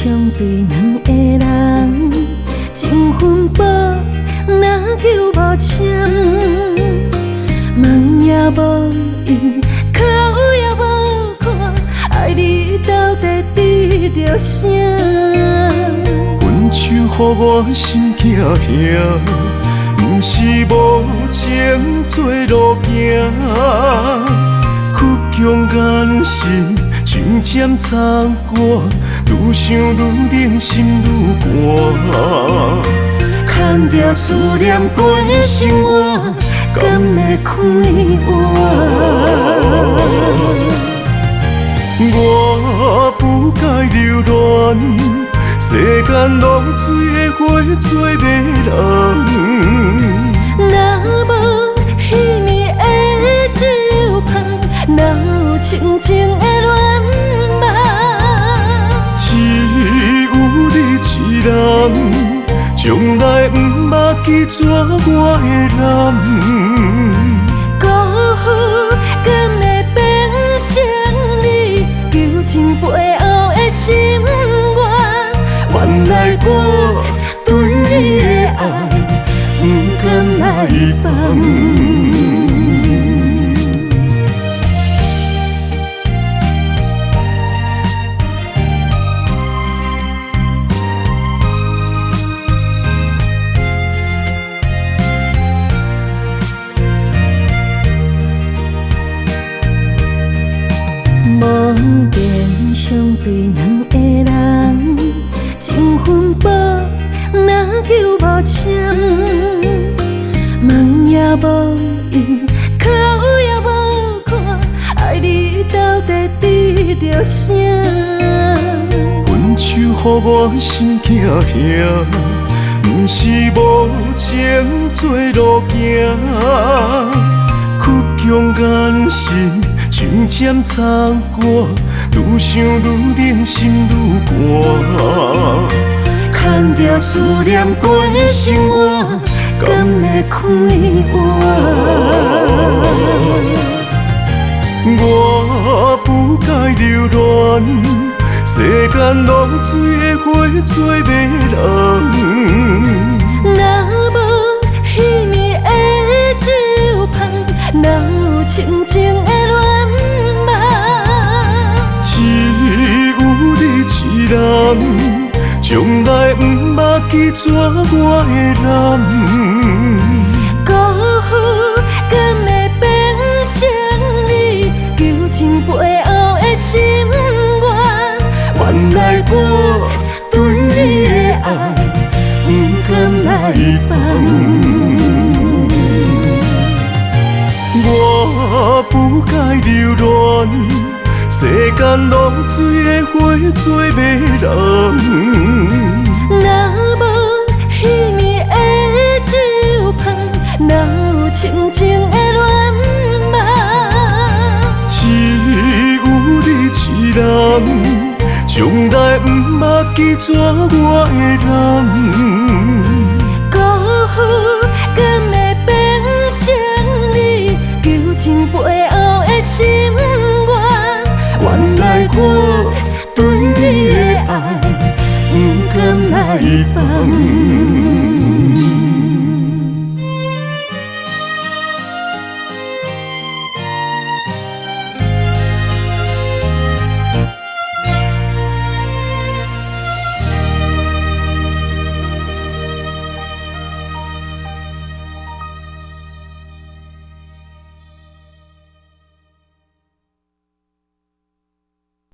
相对两个人，情分薄，若求无签，问也无应，口也无看，爱你到底滴着啥？分手予我心惊惊，不是无情做路行，曲终眼神。情渐苍寒，愈想愈冷，心愈寒。牵着思念过生活，敢会开换？我不该留恋，世间露水的花做迷人。若无稀密的酒香，哪有清清的恋梦？只有你一人，从来不捌记住我的男。辜负敢会变成你旧情背后的心愿？原来我对你的爱不敢来放。无言相对两个人，情分薄，若求无签，问也无应，口也无看，爱你到底滴着啥？分手予我心惊惊，不是无情做路行，曲终眼神。情渐苍寒，愈想愈冷，心愈寒。牵着思念过生活，敢会开换？我不该留恋，世间露水的花做迷人。若无稀密的酒香，哪有清清的恋梦？只有你一人，从来不捌记住我的男。辜负敢会变成你旧情背后的心愿？原来我对你的爱不敢来放。我不该留恋，世间露水的花做迷人。若无稀密的酒香，哪有清清的恋梦？只有你一人，从来不捌记住我的男。辜负敢会变成你旧情背后的心愿？原来我对你的爱不敢来放。